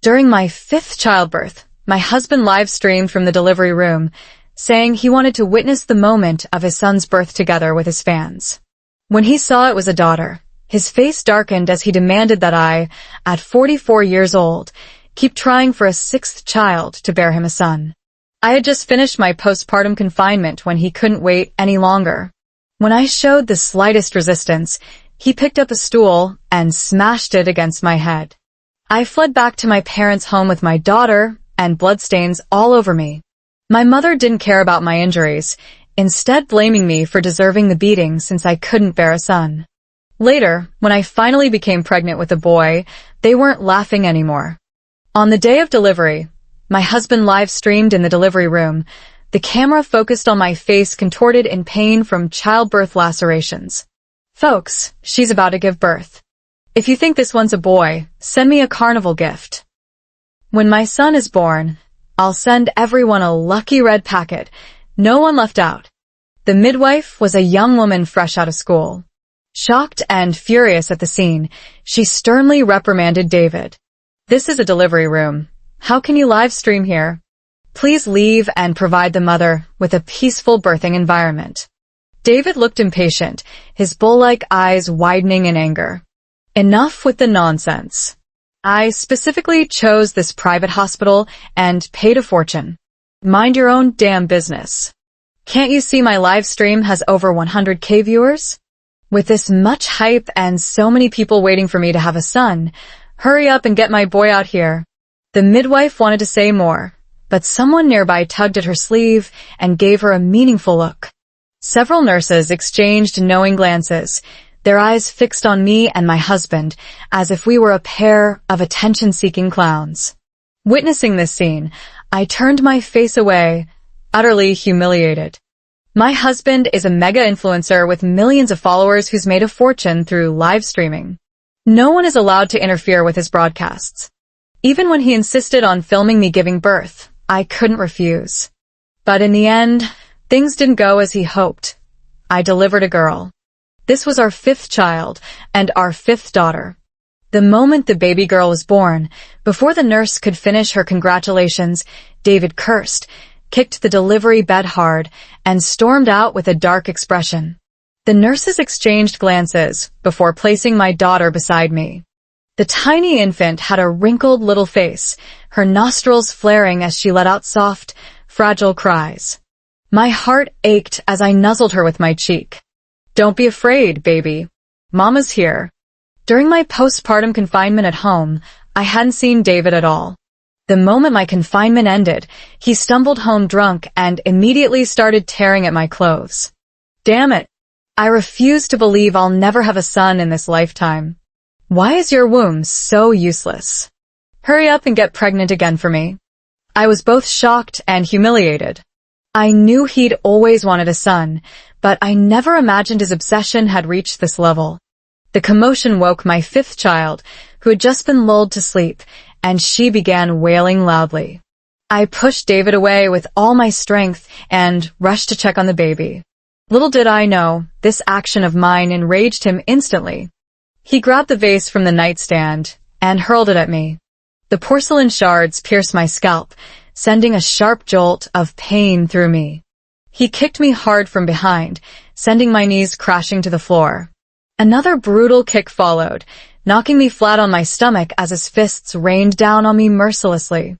During my fifth childbirth, my husband live-streamed from the delivery room, saying he wanted to witness the moment of his son's birth together with his fans. When he saw it was a daughter, his face darkened as he demanded that I, at 44 years old, keep trying for a sixth child to bear him a son. I had just finished my postpartum confinement when he couldn't wait any longer. When I showed the slightest resistance, he picked up a stool and smashed it against my head. I fled back to my parents' home with my daughter and bloodstains all over me. My mother didn't care about my injuries, instead blaming me for deserving the beating since I couldn't bear a son. Later, when I finally became pregnant with a boy, they weren't laughing anymore. On the day of delivery, my husband live-streamed in the delivery room. The camera focused on my face contorted in pain from childbirth lacerations. "Folks, she's about to give birth. If you think this one's a boy, send me a carnival gift. When my son is born, I'll send everyone a lucky red packet, no one left out." The midwife was a young woman fresh out of school. Shocked and furious at the scene, she sternly reprimanded David. "This is a delivery room. How can you live stream here? Please leave and provide the mother with a peaceful birthing environment." David looked impatient, his bull-like eyes widening in anger. "Enough with the nonsense. I specifically chose this private hospital and paid a fortune. Mind your own damn business. Can't you see my live stream has over 100K viewers? With this much hype and so many people waiting for me to have a son, hurry up and get my boy out here." The midwife wanted to say more, but someone nearby tugged at her sleeve and gave her a meaningful look. Several nurses exchanged knowing glances, their eyes fixed on me and my husband, as if we were a pair of attention-seeking clowns. Witnessing this scene, I turned my face away, utterly humiliated. My husband is a mega-influencer with millions of followers who's made a fortune through live streaming. No one is allowed to interfere with his broadcasts. Even when he insisted on filming me giving birth, I couldn't refuse. But in the end, things didn't go as he hoped. I delivered a girl. This was our fifth child and our fifth daughter. The moment the baby girl was born, before the nurse could finish her congratulations, David cursed, kicked the delivery bed hard, and stormed out with a dark expression. The nurses exchanged glances before placing my daughter beside me. The tiny infant had a wrinkled little face, her nostrils flaring as she let out soft, fragile cries. My heart ached as I nuzzled her with my cheek. "Don't be afraid, baby. Mama's here." During my postpartum confinement at home, I hadn't seen David at all. The moment my confinement ended, he stumbled home drunk and immediately started tearing at my clothes. Damn it. I refuse to believe I'll never have a son in this lifetime. Why is your womb so useless? Hurry up and get pregnant again for me. I was both shocked and humiliated. I knew he'd always wanted a son, but I never imagined his obsession had reached this level. The commotion woke my fifth child, who had just been lulled to sleep, and she began wailing loudly. I pushed David away with all my strength and rushed to check on the baby. Little did I know, this action of mine enraged him instantly. He grabbed the vase from the nightstand and hurled it at me. The porcelain shards pierced my scalp, sending a sharp jolt of pain through me. He kicked me hard from behind, sending my knees crashing to the floor. Another brutal kick followed, knocking me flat on my stomach as his fists rained down on me mercilessly.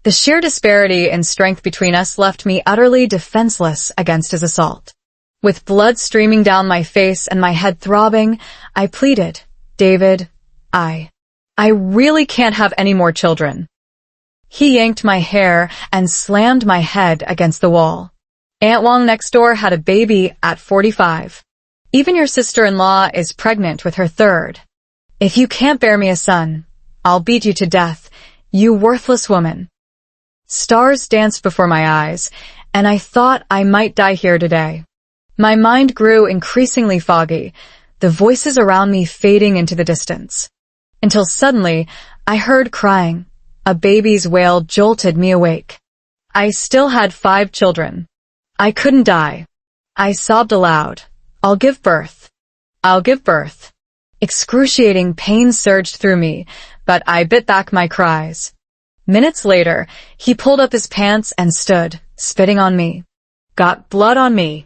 The sheer disparity in strength between us left me utterly defenseless against his assault. With blood streaming down my face and my head throbbing, I pleaded, "David, I really can't have any more children." He yanked my hair and slammed my head against the wall. "Aunt Wong next door had a baby at 45. Even your sister-in-law is pregnant with her third. If you can't bear me a son, I'll beat you to death, you worthless woman." Stars danced before my eyes, and I thought I might die here today. My mind grew increasingly foggy, the voices around me fading into the distance. Until suddenly, I heard crying. A baby's wail jolted me awake. I still had 5 children. I couldn't die. I sobbed aloud. "I'll give birth. I'll give birth." Excruciating pain surged through me, but I bit back my cries. Minutes later, he pulled up his pants and stood, spitting on me. Got blood on me.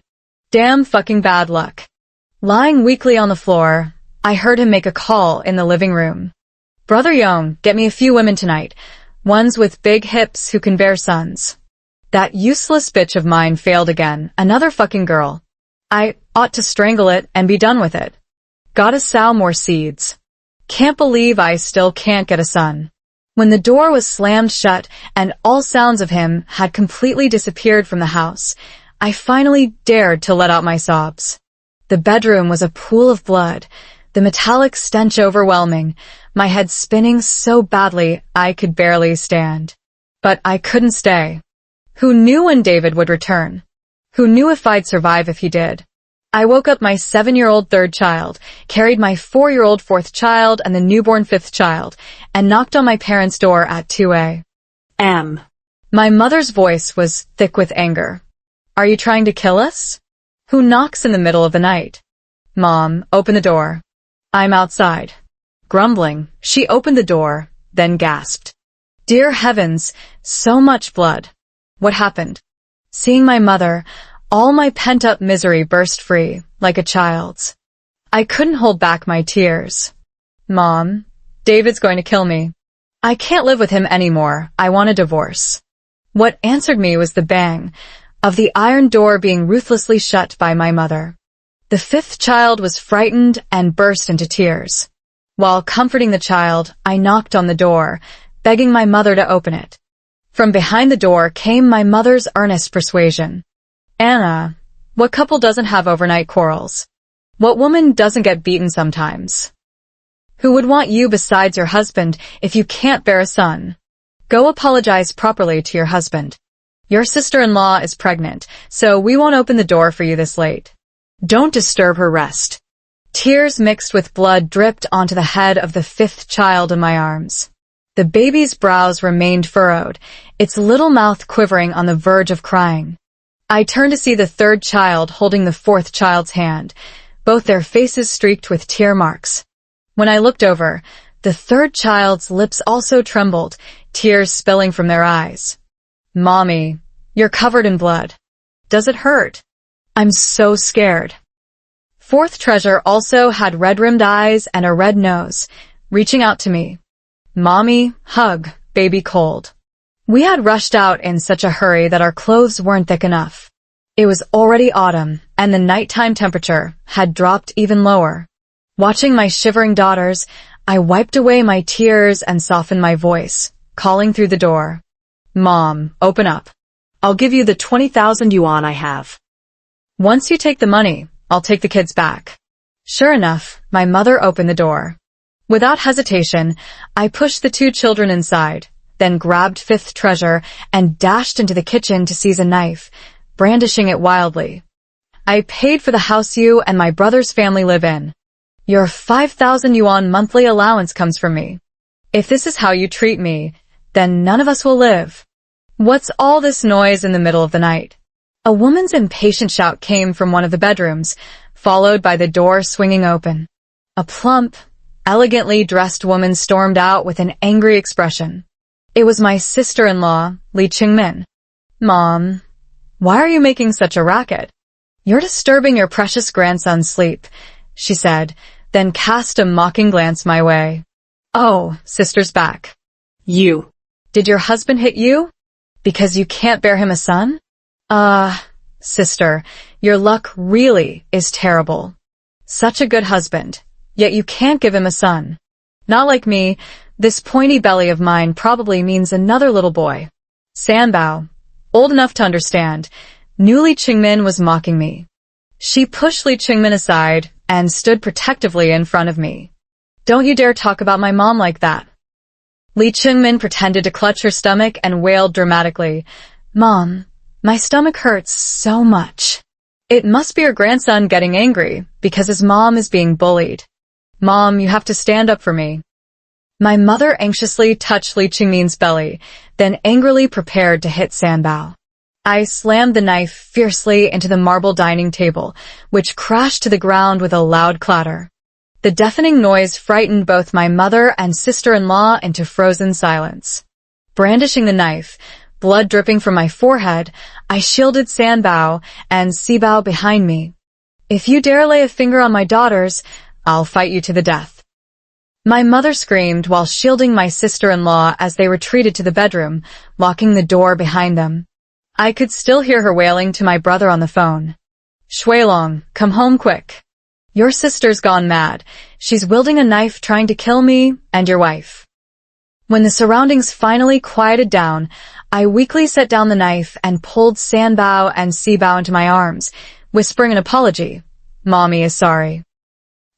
Damn fucking bad luck. Lying weakly on the floor, I heard him make a call in the living room. Brother Young, get me a few women tonight. Ones with big hips who can bear sons. That useless bitch of mine failed again. Another fucking girl. I ought to strangle it and be done with it. Gotta sow more seeds. Can't believe I still can't get a son. When the door was slammed shut and all sounds of him had completely disappeared from the house, I finally dared to let out my sobs. The bedroom was a pool of blood, the metallic stench overwhelming, my head spinning so badly I could barely stand. But I couldn't stay. Who knew when David would return? Who knew if I'd survive if he did? I woke up my 7-year-old third child, carried my 4-year-old fourth child and the newborn fifth child, and knocked on my parents' door at 2 a.m. My mother's voice was thick with anger. Are you trying to kill us? Who knocks in the middle of the night? Mom, open the door. I'm outside. Grumbling, she opened the door, then gasped. Dear heavens, so much blood. What happened? Seeing my mother, all my pent-up misery burst free, like a child's. I couldn't hold back my tears. Mom, David's going to kill me. I can't live with him anymore. I want a divorce. What answered me was the bang of the iron door being ruthlessly shut by my mother. The fifth child was frightened and burst into tears. While comforting the child, I knocked on the door, begging my mother to open it. From behind the door came my mother's earnest persuasion. Anna, what couple doesn't have overnight quarrels? What woman doesn't get beaten sometimes? Who would want you besides your husband if you can't bear a son? Go apologize properly to your husband. Your sister-in-law is pregnant, so we won't open the door for you this late. Don't disturb her rest. Tears mixed with blood dripped onto the head of the fifth child in my arms. The baby's brows remained furrowed, its little mouth quivering on the verge of crying. I turned to see the third child holding the fourth child's hand, both their faces streaked with tear marks. When I looked over, the third child's lips also trembled, tears spilling from their eyes. Mommy, you're covered in blood. Does it hurt? I'm so scared. Fourth treasure also had red-rimmed eyes and a red nose, reaching out to me. Mommy, hug, baby cold. We had rushed out in such a hurry that our clothes weren't thick enough. It was already autumn, and the nighttime temperature had dropped even lower. Watching my shivering daughters, I wiped away my tears and softened my voice, calling through the door. Mom, open up. I'll give you the 20,000 yuan I have. Once you take the money, I'll take the kids back. Sure enough, my mother opened the door. Without hesitation, I pushed the 2 children inside, then grabbed fifth treasure and dashed into the kitchen to seize a knife, brandishing it wildly. I paid for the house you and my brother's family live in. Your 5,000 yuan monthly allowance comes from me. If this is how you treat me, then none of us will live. What's all this noise in the middle of the night? A woman's impatient shout came from one of the bedrooms, followed by the door swinging open. A plump, elegantly dressed woman stormed out with an angry expression. It was my sister-in-law, Li Qingmin. Mom, why are you making such a racket? You're disturbing your precious grandson's sleep, she said, then cast a mocking glance my way. Oh, sister's back. You. Did your husband hit you? Because you can't bear him a son? Sister, your luck really is terrible. Such a good husband, yet you can't give him a son. Not like me, this pointy belly of mine probably means another little boy. Sanbao, old enough to understand, knew Li Qingmin was mocking me. She pushed Li Qingmin aside and stood protectively in front of me. Don't you dare talk about my mom like that. Li Qingmin pretended to clutch her stomach and wailed dramatically. Mom, my stomach hurts so much. It must be your grandson getting angry because his mom is being bullied. Mom, you have to stand up for me. My mother anxiously touched Li Qingmin's belly, then angrily prepared to hit Sanbao. I slammed the knife fiercely into the marble dining table, which crashed to the ground with a loud clatter. The deafening noise frightened both my mother and sister-in-law into frozen silence. Brandishing the knife, blood dripping from my forehead, I shielded Sanbao and Sibao behind me. "If you dare lay a finger on my daughters, I'll fight you to the death." My mother screamed while shielding my sister-in-law as they retreated to the bedroom, locking the door behind them. I could still hear her wailing to my brother on the phone. "Shuilong, come home quick. Your sister's gone mad. She's wielding a knife trying to kill me and your wife." When the surroundings finally quieted down, I weakly set down the knife and pulled Sanbao and Sibao into my arms, whispering an apology. "Mommy is sorry."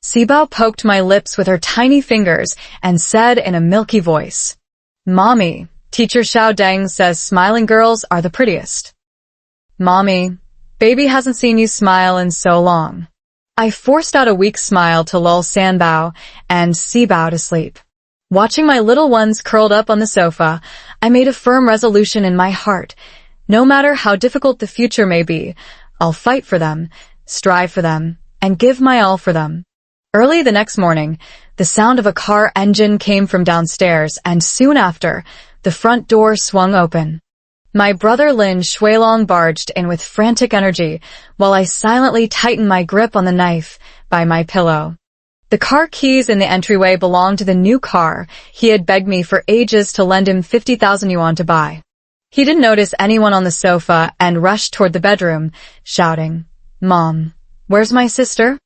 Sibao poked my lips with her tiny fingers and said in a milky voice, "Mommy, Teacher Xiao Deng says smiling girls are the prettiest." "Mommy, baby hasn't seen you smile in so long." I forced out a weak smile to lull Sanbao and Sibao to sleep. Watching my little ones curled up on the sofa, I made a firm resolution in my heart. No matter how difficult the future may be, I'll fight for them, strive for them, and give my all for them. Early the next morning, the sound of a car engine came from downstairs, and soon after, the front door swung open. My brother Lin Shuilong barged in with frantic energy, while I silently tightened my grip on the knife by my pillow. The car keys in the entryway belonged to the new car he had begged me for ages to lend him 50,000 yuan to buy. He didn't notice anyone on the sofa and rushed toward the bedroom, shouting, "Mom, where's my sister?"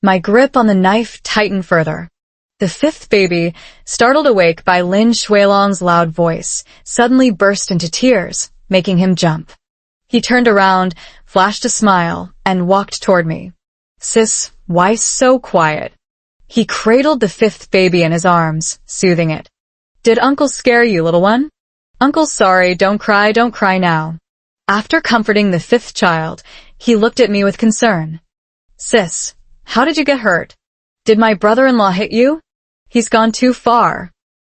My grip on the knife tightened further. The fifth baby, startled awake by Lin Shuilong's loud voice, suddenly burst into tears, making him jump. He turned around, flashed a smile, and walked toward me. "Sis, why so quiet?" He cradled the fifth baby in his arms, soothing it. "Did Uncle scare you, little one?" "Uncle's sorry, don't cry now." After comforting the fifth child, he looked at me with concern. "Sis, how did you get hurt? Did my brother-in-law hit you? He's gone too far.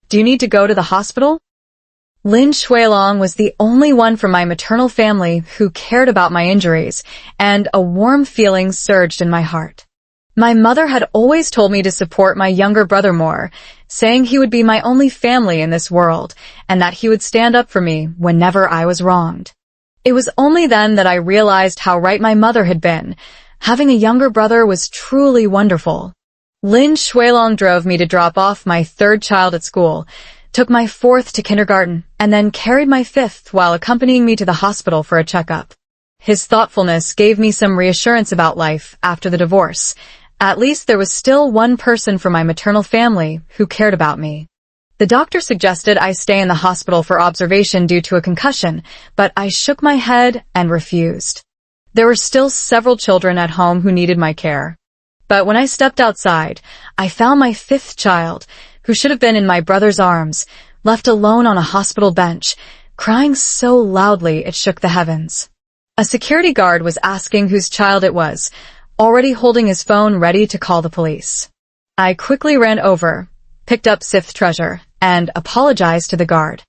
Do you need to go to the hospital?" Lin Shuilong was the only one from my maternal family who cared about my injuries, and a warm feeling surged in my heart. My mother had always told me to support my younger brother more, saying he would be my only family in this world, and that he would stand up for me whenever I was wronged. It was only then that I realized how right my mother had been. Having a younger brother was truly wonderful. Lin Shuilong drove me to drop off my third child at school, took my fourth to kindergarten, and then carried my fifth while accompanying me to the hospital for a checkup. His thoughtfulness gave me some reassurance about life after the divorce. At least there was still one person from my maternal family who cared about me. The doctor suggested I stay in the hospital for observation due to a concussion, but I shook my head and refused. There were still several children at home who needed my care. But when I stepped outside, I found my fifth child, who should have been in my brother's arms, left alone on a hospital bench, crying so loudly it shook the heavens. A security guard was asking whose child it was, already holding his phone ready to call the police. I quickly ran over, picked up Fifth Treasure, and apologized to the guard.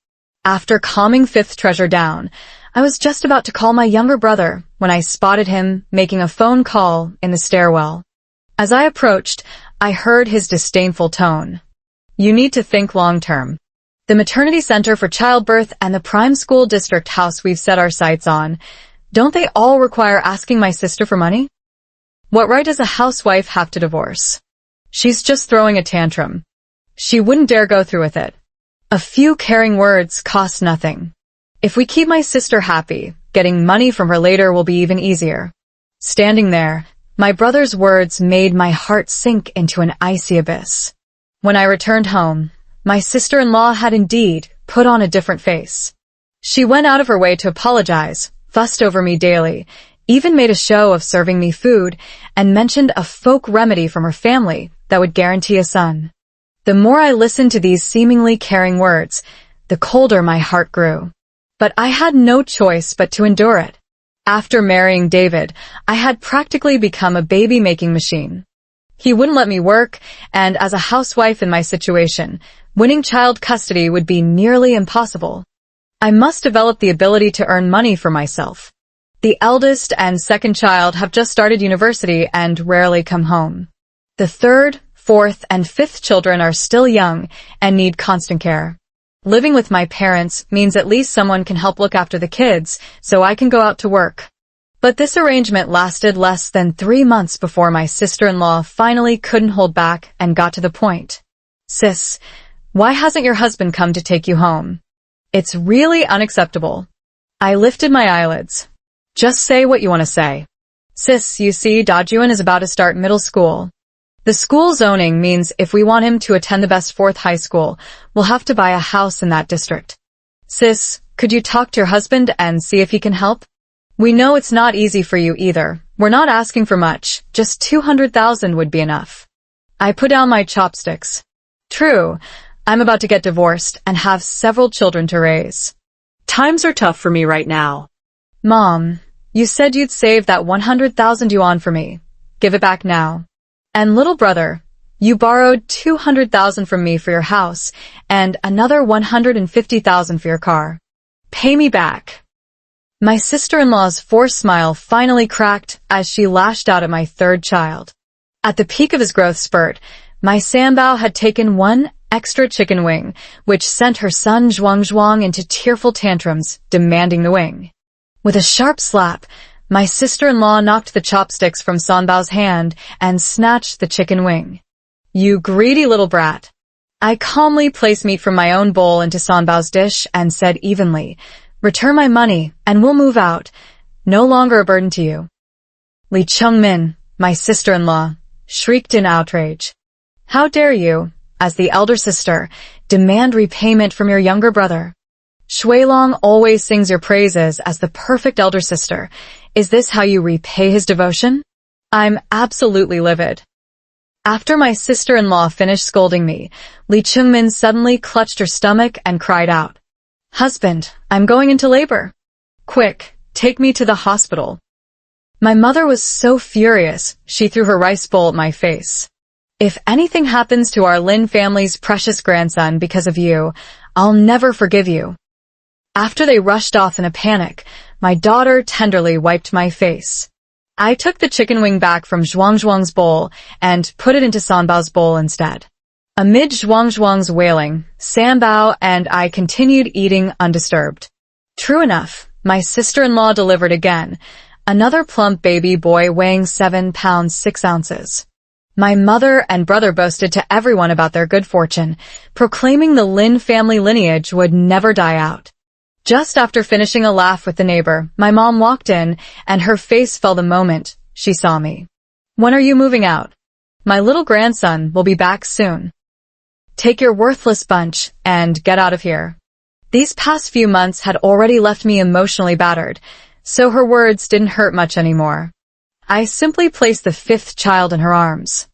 After calming Fifth Treasure down, I was just about to call my younger brother when I spotted him making a phone call in the stairwell. As I approached, I heard his disdainful tone. "You need to think long-term. The maternity center for childbirth and the prime school district house we've set our sights on, don't they all require asking my sister for money? What right does a housewife have to divorce? She's just throwing a tantrum. She wouldn't dare go through with it. A few caring words cost nothing. If we keep my sister happy, getting money from her later will be even easier." Standing there, my brother's words made my heart sink into an icy abyss. When I returned home, my sister-in-law had indeed put on a different face. She went out of her way to apologize, fussed over me daily, even made a show of serving me food, and mentioned a folk remedy from her family that would guarantee a son. The more I listened to these seemingly caring words, the colder my heart grew. But I had no choice but to endure it. After marrying David, I had practically become a baby-making machine. He wouldn't let me work, and as a housewife in my situation, winning child custody would be nearly impossible. I must develop the ability to earn money for myself. The eldest and second child have just started university and rarely come home. The third, fourth, and fifth children are still young and need constant care. Living with my parents means at least someone can help look after the kids, so I can go out to work. But this arrangement lasted less than 3 months before my sister-in-law finally couldn't hold back and got to the point. Sis, why hasn't your husband come to take you home? It's really unacceptable. I lifted my eyelids. Just say what you want to say. Sis, you see, Dajuan is about to start middle school. The school zoning means if we want him to attend the best 4th high school, we'll have to buy a house in that district. Sis, could you talk to your husband and see if he can help? We know it's not easy for you either. We're not asking for much. Just 200,000 would be enough. I put down my chopsticks. True, I'm about to get divorced and have several children to raise. Times are tough for me right now. Mom, you said you'd save that 100,000 yuan for me. Give it back now. And little brother, you borrowed 200,000 from me for your house and another 150,000 for your car. Pay me back. My sister-in-law's forced smile finally cracked as she lashed out at my 3rd child. At the peak of his growth spurt, my Sanbao had taken 1 extra chicken wing, which sent her son Zhuang into tearful tantrums, demanding the wing. With a sharp slap, my sister-in-law knocked the chopsticks from Sanbao's hand and snatched the chicken wing. You greedy little brat. I calmly placed meat from my own bowl into Sanbao's dish and said evenly, return my money and we'll move out. No longer a burden to you. Li Chengmin, my sister-in-law, shrieked in outrage. How dare you, as the elder sister, demand repayment from your younger brother? Shuilong always sings your praises as the perfect elder sister. Is this how you repay his devotion? I'm absolutely livid. After my sister-in-law finished scolding me, Li Chengmin suddenly clutched her stomach and cried out, Husband, I'm going into labor. Quick, take me to the hospital. My mother was so furious, she threw her rice bowl at my face. If anything happens to our Lin family's precious grandson because of you, I'll never forgive you. After they rushed off in a panic, my daughter tenderly wiped my face. I took the chicken wing back from Zhuang's bowl and put it into Sanbao's bowl instead. Amid Zhuang's wailing, Sanbao and I continued eating undisturbed. True enough, my sister-in-law delivered again, another plump baby boy weighing 7 pounds 6 ounces. My mother and brother boasted to everyone about their good fortune, proclaiming the Lin family lineage would never die out. Just after finishing a laugh with the neighbor, my mom walked in, and her face fell the moment she saw me. When are you moving out? My little grandson will be back soon. Take your worthless bunch and get out of here. These past few months had already left me emotionally battered, so her words didn't hurt much anymore. I simply placed the 5th child in her arms.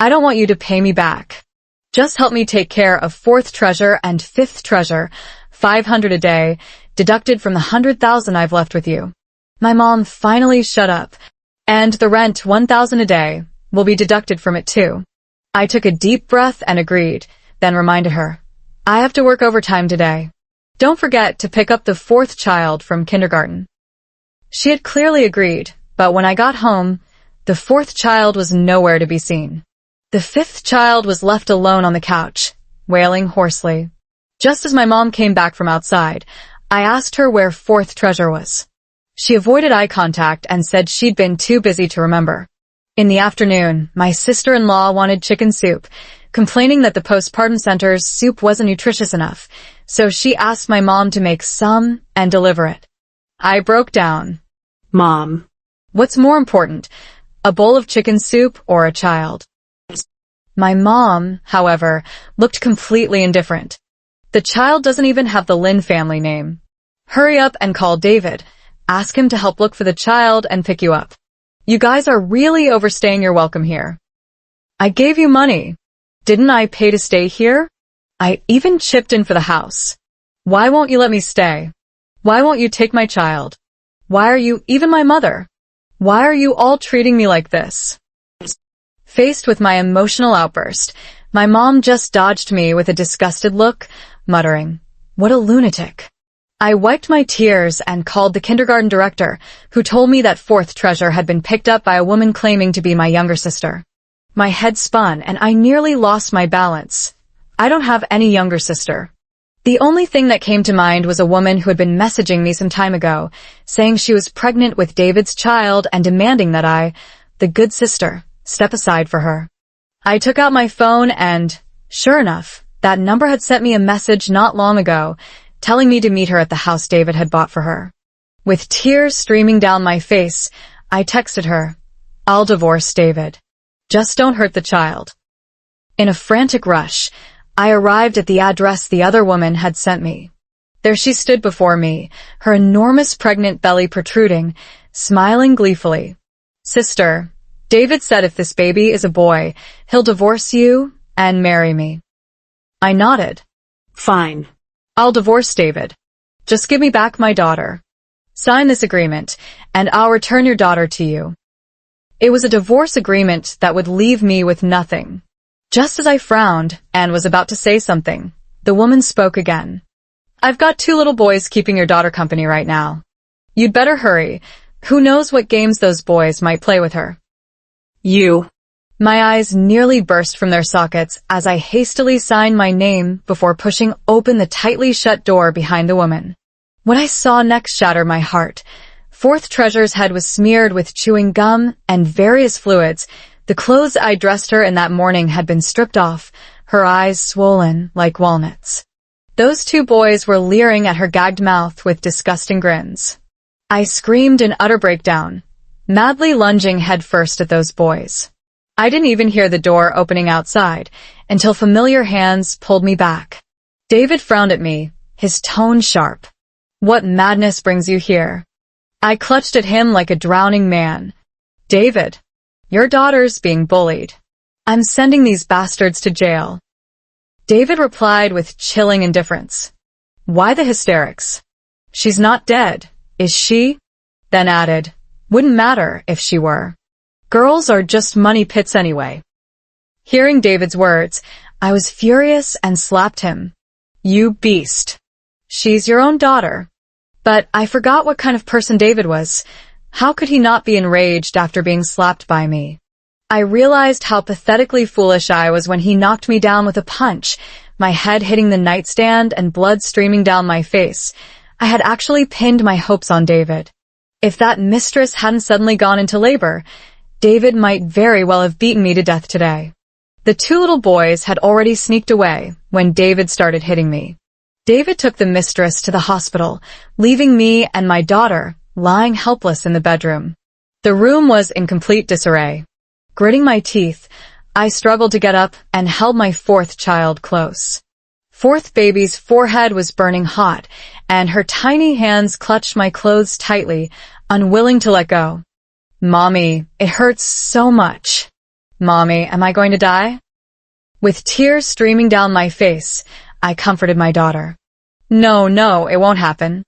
I don't want you to pay me back. Just help me take care of 4th treasure and 5th treasure, 500 a day, deducted from the 100,000 I've left with you. My mom finally shut up, and the rent 1,000 a day will be deducted from it too. I took a deep breath and agreed, then reminded her, I have to work overtime today. Don't forget to pick up the 4th child from kindergarten. She had clearly agreed, but when I got home, the 4th child was nowhere to be seen. The 5th child was left alone on the couch, wailing hoarsely. Just as my mom came back from outside, I asked her where 4th treasure was. She avoided eye contact and said she'd been too busy to remember. In the afternoon, my sister-in-law wanted chicken soup, complaining that the postpartum center's soup wasn't nutritious enough, so she asked my mom to make some and deliver it. I broke down. Mom. What's more important, a bowl of chicken soup or a child? My mom, however, looked completely indifferent. The child doesn't even have the Lin family name. Hurry up and call David. Ask him to help look for the child and pick you up. You guys are really overstaying your welcome here. I gave you money. Didn't I pay to stay here? I even chipped in for the house. Why won't you let me stay? Why won't you take my child? Why are you even my mother? Why are you all treating me like this? Faced with my emotional outburst, my mom just dodged me with a disgusted look, muttering, "What a lunatic." I wiped my tears and called the kindergarten director, who told me that 4th treasure had been picked up by a woman claiming to be my younger sister. My head spun and I nearly lost my balance. I don't have any younger sister. The only thing that came to mind was a woman who had been messaging me some time ago, saying she was pregnant with David's child and demanding that I, the good sister, step aside for her. I took out my phone and, sure enough, that number had sent me a message not long ago, telling me to meet her at the house David had bought for her. With tears streaming down my face, I texted her, "I'll divorce David. Just don't hurt the child." In a frantic rush, I arrived at the address the other woman had sent me. There she stood before me, her enormous pregnant belly protruding, smiling gleefully. "Sister, David said if this baby is a boy, he'll divorce you and marry me." I nodded. Fine. "I'll divorce David. Just give me back my daughter. Sign this agreement, and I'll return your daughter to you." It was a divorce agreement that would leave me with nothing. Just as I frowned and was about to say something, the woman spoke again. "I've got 2 little boys keeping your daughter company right now. You'd better hurry. Who knows what games those boys might play with her." You. My eyes nearly burst from their sockets as I hastily signed my name before pushing open the tightly shut door behind the woman. What I saw next shattered my heart. Fourth Treasure's head was smeared with chewing gum and various fluids. The clothes I dressed her in that morning had been stripped off, her eyes swollen like walnuts. Those 2 boys were leering at her gagged mouth with disgusting grins. I screamed in utter breakdown, madly lunging headfirst at those boys. I didn't even hear the door opening outside until familiar hands pulled me back. David frowned at me, his tone sharp. "What madness brings you here?" I clutched at him like a drowning man. "David, your daughter's being bullied. I'm sending these bastards to jail." David replied with chilling indifference. "Why the hysterics? She's not dead, is she?" Then added, "Wouldn't matter if she were. Girls are just money pits anyway." Hearing David's words, I was furious and slapped him. "You beast. She's your own daughter." But I forgot what kind of person David was. How could he not be enraged after being slapped by me? I realized how pathetically foolish I was when he knocked me down with a punch, my head hitting the nightstand and blood streaming down my face. I had actually pinned my hopes on David. If that mistress hadn't suddenly gone into labor, David might very well have beaten me to death today. The 2 little boys had already sneaked away when David started hitting me. David took the mistress to the hospital, leaving me and my daughter lying helpless in the bedroom. The room was in complete disarray. Gritting my teeth, I struggled to get up and held my 4th child close. 4th baby's forehead was burning hot, and her tiny hands clutched my clothes tightly, unwilling to let go. "Mommy, it hurts so much. Mommy, am I going to die?" With tears streaming down my face, I comforted my daughter. No, it won't happen."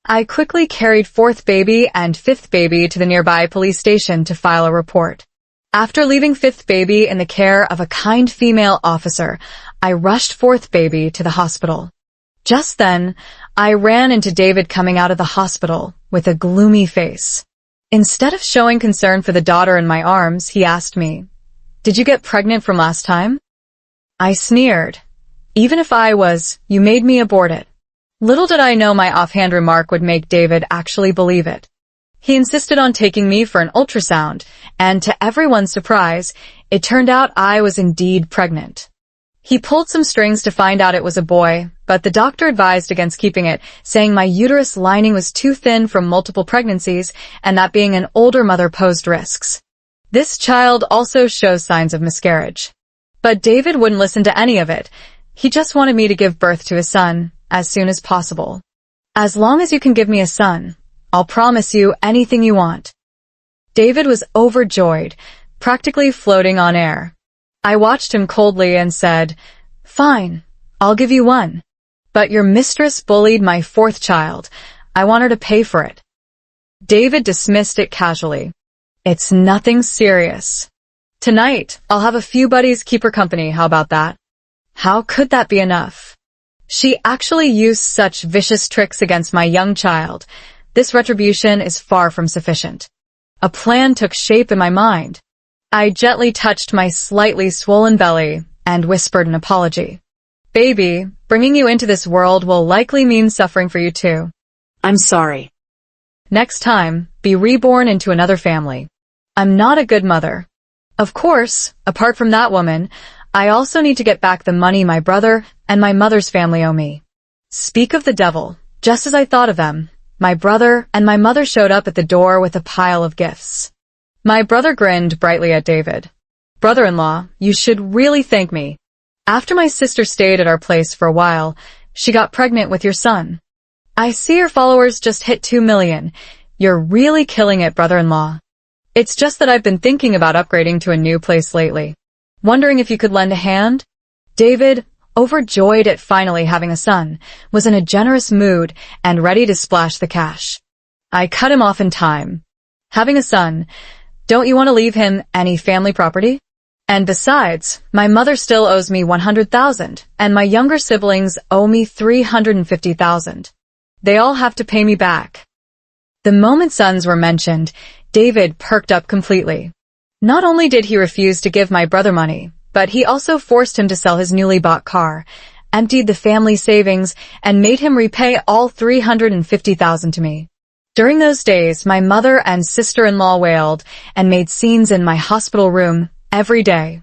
I quickly carried 4th baby and 5th baby to the nearby police station to file a report. After leaving 5th baby in the care of a kind female officer, I rushed 4th baby to the hospital. Just then, I ran into David coming out of the hospital with a gloomy face. Instead of showing concern for the daughter in my arms, he asked me, "Did you get pregnant from last time?" I sneered. "Even if I was, you made me abort it." Little did I know my offhand remark would make David actually believe it. He insisted on taking me for an ultrasound, and to everyone's surprise, it turned out I was indeed pregnant. He pulled some strings to find out it was a boy, but the doctor advised against keeping it, saying my uterus lining was too thin from multiple pregnancies and that being an older mother posed risks. This child also shows signs of miscarriage. But David wouldn't listen to any of it. He just wanted me to give birth to his son as soon as possible. "As long as you can give me a son, I'll promise you anything you want." David was overjoyed, practically floating on air. I watched him coldly and said, "Fine, I'll give you one. But your mistress bullied my 4th child. I want her to pay for it." David dismissed it casually. "It's nothing serious. Tonight, I'll have a few buddies keep her company, how about that?" How could that be enough? She actually used such vicious tricks against my young child. This retribution is far from sufficient. A plan took shape in my mind. I gently touched my slightly swollen belly and whispered an apology. "Baby, Bringing you into this world will likely mean suffering for you too. I'm sorry. Next time, be reborn into another family. I'm not a good mother. Of course, apart from that woman, I also need to get back the money my brother and my mother's family owe me. Speak of the devil, just as I thought of them, my brother and my mother showed up at the door with a pile of gifts. My brother grinned brightly at David. Brother-in-law, you should really thank me. After my sister stayed at our place for a while, she got pregnant with your son. I see your followers just hit 2 million. You're really killing it, brother-in-law. It's just that I've been thinking about upgrading to a new place lately. Wondering if you could lend a hand? David, overjoyed at finally having a son, was in a generous mood and ready to splash the cash. I cut him off in time. Having a son, don't you want to leave him any family property? And besides, my mother still owes me $100,000, and my younger siblings owe me $350,000. They all have to pay me back. The moment sons were mentioned, David perked up completely. Not only did he refuse to give my brother money, but he also forced him to sell his newly bought car, emptied the family savings, and made him repay all $350,000 to me. During those days, my mother and sister-in-law wailed and made scenes in my hospital room every day.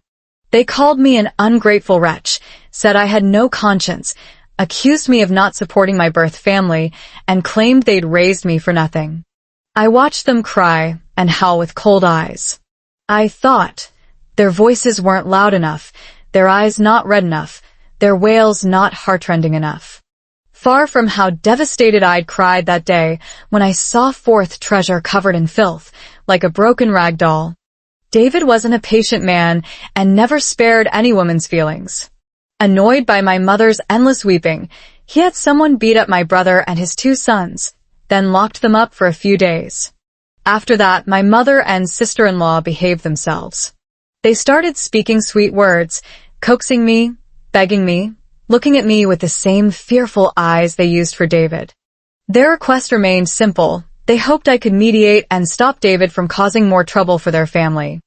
They called me an ungrateful wretch, said I had no conscience, accused me of not supporting my birth family, and claimed they'd raised me for nothing. I watched them cry and howl with cold eyes. I thought, their voices weren't loud enough, their eyes not red enough, their wails not heartrending enough. Far from how devastated I'd cried that day when I saw forth treasure covered in filth, like a broken rag doll. David wasn't a patient man and never spared any woman's feelings. Annoyed by my mother's endless weeping, he had someone beat up my brother and his 2 sons, then locked them up for a few days. After that, my mother and sister-in-law behaved themselves. They started speaking sweet words, coaxing me, begging me, looking at me with the same fearful eyes they used for David. Their request remained simple. They hoped I could mediate and stop David from causing more trouble for their family.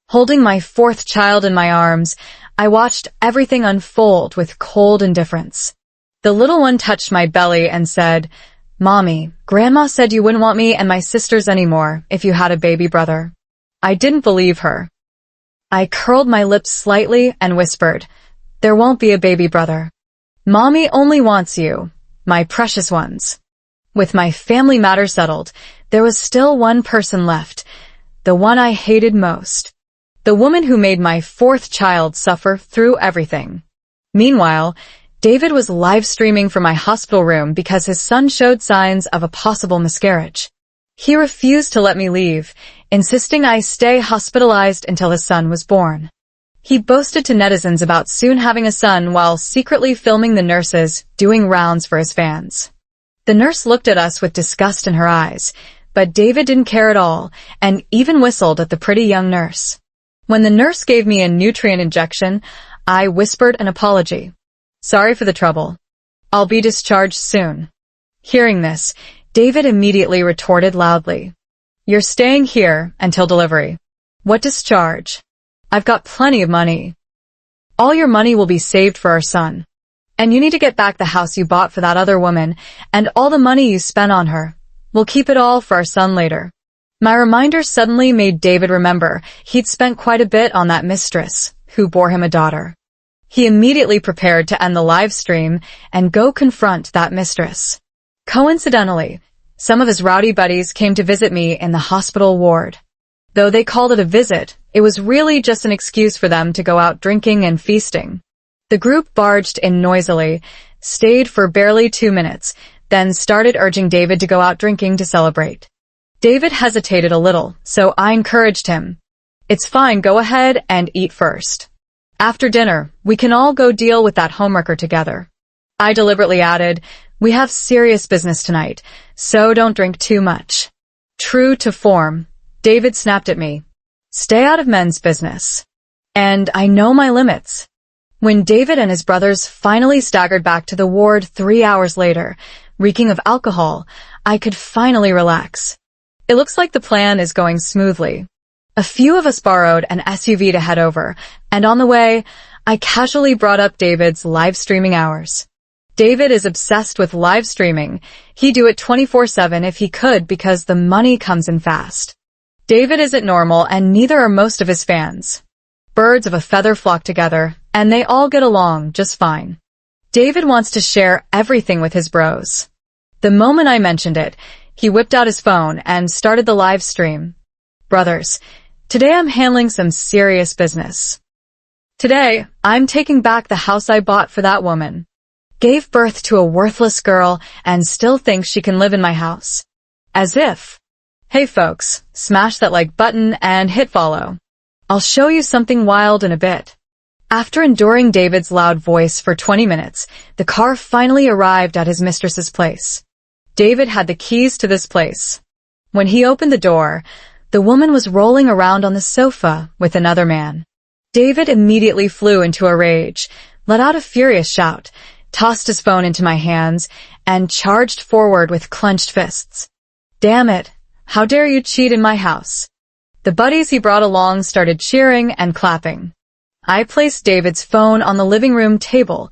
Holding my 4th child in my arms, I watched everything unfold with cold indifference. The little one touched my belly and said, "Mommy, Grandma said you wouldn't want me and my sisters anymore if you had a baby brother." I didn't believe her. I curled my lips slightly and whispered, "There won't be a baby brother. Mommy only wants you, my precious ones." With my family matter settled, there was still one person left, the one I hated most. The woman who made my 4th child suffer through everything. Meanwhile, David was live streaming from my hospital room because his son showed signs of a possible miscarriage. He refused to let me leave, insisting I stay hospitalized until his son was born. He boasted to netizens about soon having a son while secretly filming the nurses doing rounds for his fans. The nurse looked at us with disgust in her eyes, but David didn't care at all and even whistled at the pretty young nurse. When the nurse gave me a nutrient injection, I whispered an apology. "Sorry for the trouble. I'll be discharged soon." Hearing this, David immediately retorted loudly, "You're staying here until delivery." "What discharge? I've got plenty of money." "All your money will be saved for our son. And you need to get back the house you bought for that other woman and all the money you spent on her. We'll keep it all for our son later." My reminder suddenly made David remember he'd spent quite a bit on that mistress who bore him a daughter. He immediately prepared to end the live stream and go confront that mistress. Coincidentally, some of his rowdy buddies came to visit me in the hospital ward. Though they called it a visit, it was really just an excuse for them to go out drinking and feasting. The group barged in noisily, stayed for barely 2 minutes, then started urging David to go out drinking to celebrate. David hesitated a little, so I encouraged him. "It's fine, go ahead and eat first. After dinner, we can all go deal with that homewrecker together." I deliberately added, "We have serious business tonight, so don't drink too much." True to form, David snapped at me. "Stay out of men's business." And I know my limits. When David and his brothers finally staggered back to the ward 3 hours later, reeking of alcohol, I could finally relax. It looks like the plan is going smoothly. A few of us borrowed an SUV to head over, and on the way, I casually brought up David's live streaming hours. David is obsessed with live streaming. He'd do it 24/7 if he could because the money comes in fast. David isn't normal and neither are most of his fans. Birds of a feather flock together, and they all get along just fine. David wants to share everything with his bros. The moment I mentioned it, he whipped out his phone and started the live stream. Brothers, today I'm handling some serious business. Today, I'm taking back the house I bought for that woman. Gave birth to a worthless girl and still thinks she can live in my house. As if. Hey folks, smash that like button and hit follow. I'll show you something wild in a bit. After enduring David's loud voice for 20 minutes, the car finally arrived at his mistress's place. David had the keys to this place. When he opened the door, the woman was rolling around on the sofa with another man. David immediately flew into a rage, let out a furious shout, tossed his phone into my hands, and charged forward with clenched fists. Damn it! How dare you cheat in my house? The buddies he brought along started cheering and clapping. I placed David's phone on the living room table,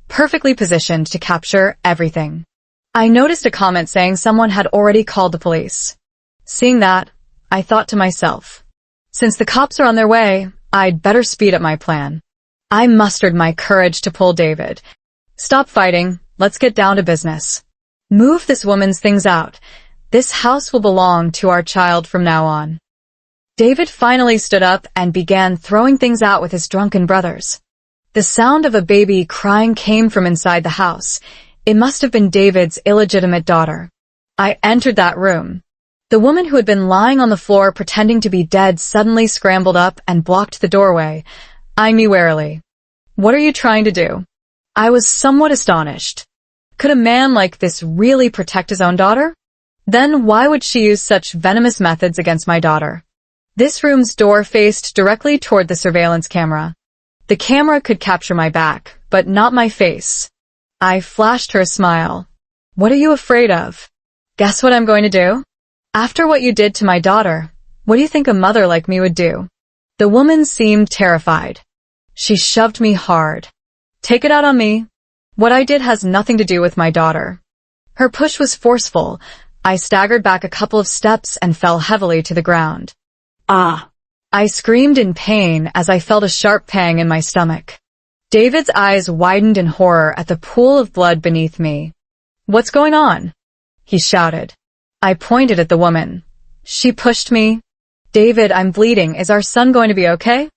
perfectly positioned to capture everything. I noticed a comment saying someone had already called the police. Seeing that, I thought to myself, since the cops are on their way, I'd better speed up my plan. I mustered my courage to pull David. Stop fighting, let's get down to business. Move this woman's things out. This house will belong to our child from now on. David finally stood up and began throwing things out with his drunken brothers. The sound of a baby crying came from inside the house. It must have been David's illegitimate daughter. I entered that room. The woman who had been lying on the floor pretending to be dead suddenly scrambled up and blocked the doorway, eyeing me warily. What are you trying to do? I was somewhat astonished. Could a man like this really protect his own daughter? Then why would she use such venomous methods against my daughter? This room's door faced directly toward the surveillance camera. The camera could capture my back, but not my face. I flashed her a smile. What are you afraid of? Guess what I'm going to do? After what you did to my daughter, what do you think a mother like me would do? The woman seemed terrified. She shoved me hard. Take it out on me. What I did has nothing to do with my daughter. Her push was forceful. I staggered back a couple of steps and fell heavily to the ground. Ah! I screamed in pain as I felt a sharp pang in my stomach. David's eyes widened in horror at the pool of blood beneath me. What's going on? He shouted. I pointed at the woman. She pushed me. David, I'm bleeding. Is our son going to be okay?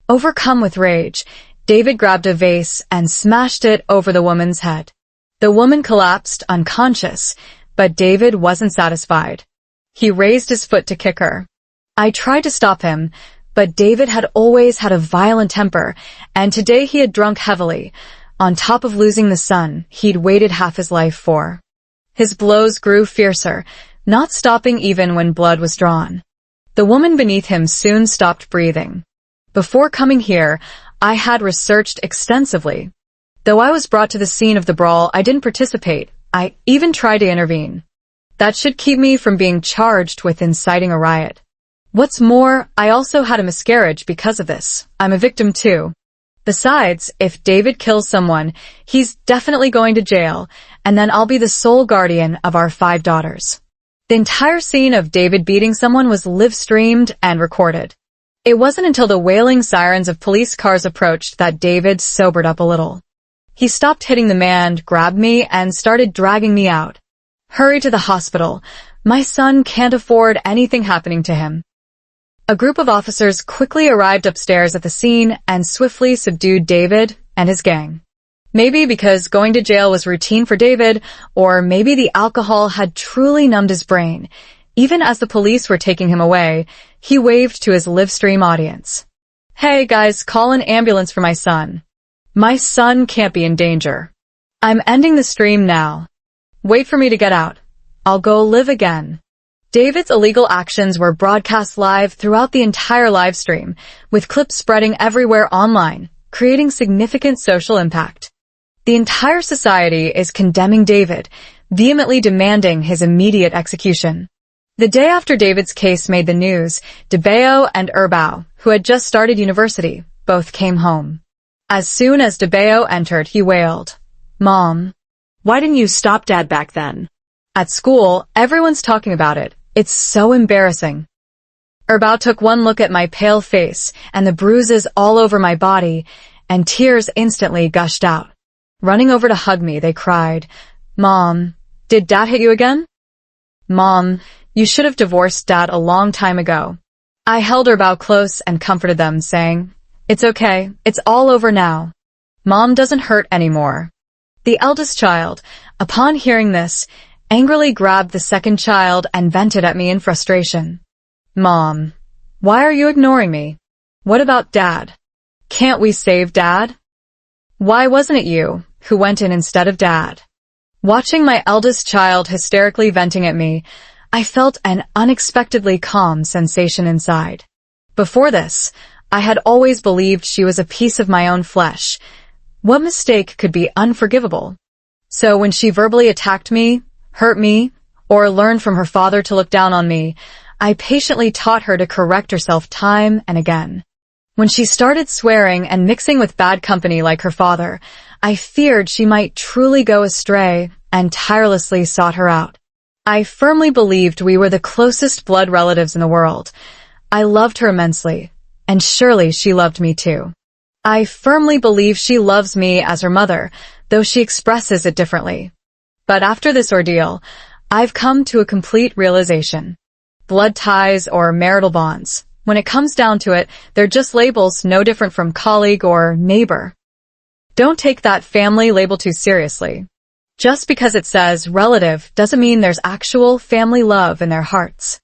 Overcome with rage, David grabbed a vase and smashed it over the woman's head. The woman collapsed, unconscious, but David wasn't satisfied. He raised his foot to kick her. I tried to stop him, but David had always had a violent temper, and today he had drunk heavily, on top of losing the son he'd waited half his life for. His blows grew fiercer, not stopping even when blood was drawn. The woman beneath him soon stopped breathing. Before coming here, I had researched extensively. Though I was brought to the scene of the brawl, I didn't participate. I even tried to intervene. That should keep me from being charged with inciting a riot. What's more, I also had a miscarriage because of this. I'm a victim too. Besides, if David kills someone, he's definitely going to jail, and then I'll be the sole guardian of our 5 daughters. The entire scene of David beating someone was live-streamed and recorded. It wasn't until the wailing sirens of police cars approached that David sobered up a little. He stopped hitting the man, grabbed me, and started dragging me out. Hurry to the hospital. My son can't afford anything happening to him. A group of officers quickly arrived upstairs at the scene and swiftly subdued David and his gang. Maybe because going to jail was routine for David, or maybe the alcohol had truly numbed his brain. Even as the police were taking him away, he waved to his live-stream audience. Hey guys, call an ambulance for my son. My son can't be in danger. I'm ending the stream now. Wait for me to get out. I'll go live again. David's illegal actions were broadcast live throughout the entire live stream, with clips spreading everywhere online, creating significant social impact. The entire society is condemning David, vehemently demanding his immediate execution. The day after David's case made the news, DeBeo and Urbao, who had just started university, both came home. As soon as DeBeo entered, he wailed, "Mom, Why didn't you stop Dad back then? At school, everyone's talking about it. It's so embarrassing. Erbao took one look at my pale face and the bruises all over my body, and tears instantly gushed out. Running over to hug me, they cried, "Mom, did Dad hit you again?" "Mom, you should have divorced Dad a long time ago." I held Erbao close and comforted them, saying, "It's okay, it's all over now. Mom doesn't hurt anymore." The eldest child, upon hearing this, angrily grabbed the second child and vented at me in frustration. "Mom, why are you ignoring me? What about Dad? Can't we save Dad? Why wasn't it you who went in instead of Dad?" Watching my eldest child hysterically venting at me, I felt an unexpectedly calm sensation inside. Before this, I had always believed she was a piece of my own flesh. What mistake could be unforgivable? So when she verbally attacked me, hurt me, or learned from her father to look down on me, I patiently taught her to correct herself time and again. When she started swearing and mixing with bad company like her father, I feared she might truly go astray and tirelessly sought her out. I firmly believed we were the closest blood relatives in the world. I loved her immensely, and surely she loved me too. I firmly believe she loves me as her mother, though she expresses it differently. But after this ordeal, I've come to a complete realization. Blood ties or marital bonds, when it comes down to it, they're just labels no different from colleague or neighbor. Don't take that family label too seriously. Just because it says relative doesn't mean there's actual family love in their hearts.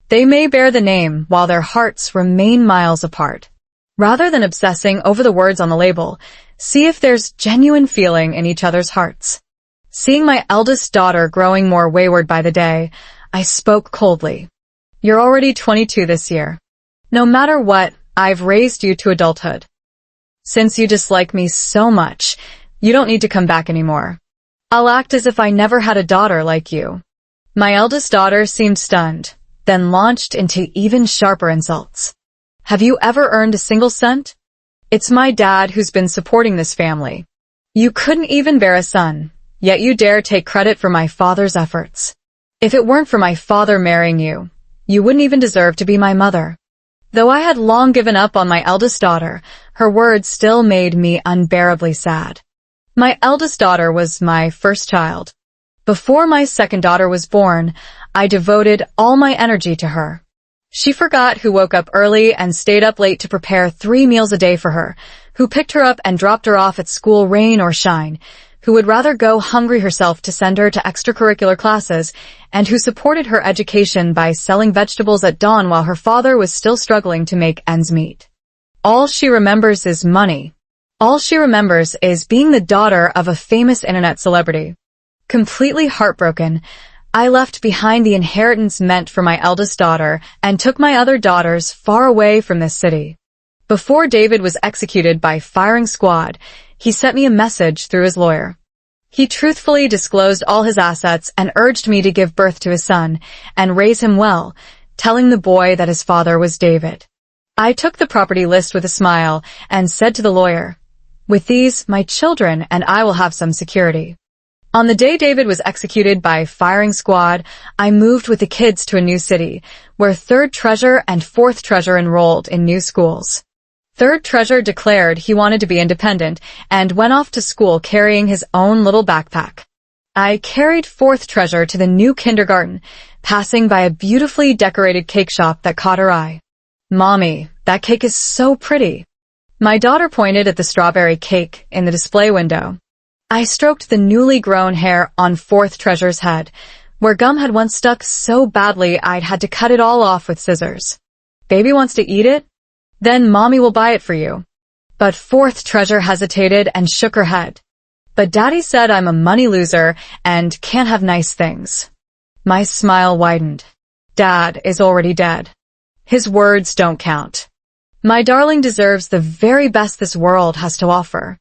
They may bear the name while their hearts remain miles apart. Rather than obsessing over the words on the label, see if there's genuine feeling in each other's hearts. Seeing my eldest daughter growing more wayward by the day, I spoke coldly. "You're already 22 this year. No matter what, I've raised you to adulthood. Since you dislike me so much, you don't need to come back anymore. I'll act as if I never had a daughter like you." My eldest daughter seemed stunned, then launched into even sharper insults. "Have you ever earned a single cent? It's my dad who's been supporting this family. You couldn't even bear a son, yet you dare take credit for my father's efforts. If it weren't for my father marrying you, you wouldn't even deserve to be my mother." Though I had long given up on my eldest daughter, her words still made me unbearably sad. My eldest daughter was my first child. Before my second daughter was born, I devoted all my energy to her. She forgot who woke up early and stayed up late to prepare 3 meals a day for her, who picked her up and dropped her off at school rain or shine, who would rather go hungry herself to send her to extracurricular classes, and who supported her education by selling vegetables at dawn while her father was still struggling to make ends meet. All she remembers is money. All she remembers is being the daughter of a famous internet celebrity. Completely heartbroken, I left behind the inheritance meant for my eldest daughter and took my other daughters far away from this city. Before David was executed by firing squad, he sent me a message through his lawyer. He truthfully disclosed all his assets and urged me to give birth to his son and raise him well, telling the boy that his father was David. I took the property list with a smile and said to the lawyer, "With these, my children and I will have some security." On the day David was executed by firing squad, I moved with the kids to a new city, where third treasure and fourth treasure enrolled in new schools. Third treasure declared he wanted to be independent and went off to school carrying his own little backpack. I carried fourth treasure to the new kindergarten, passing by a beautifully decorated cake shop that caught her eye. "Mommy, that cake is so pretty." My daughter pointed at the strawberry cake in the display window. I stroked the newly grown hair on fourth treasure's head, where gum had once stuck so badly I'd had to cut it all off with scissors. "Baby wants to eat it? Then Mommy will buy it for you." But fourth treasure hesitated and shook her head. "But Daddy said I'm a money loser and can't have nice things." My smile widened. Dad is already dead. His words don't count. My darling deserves the very best this world has to offer.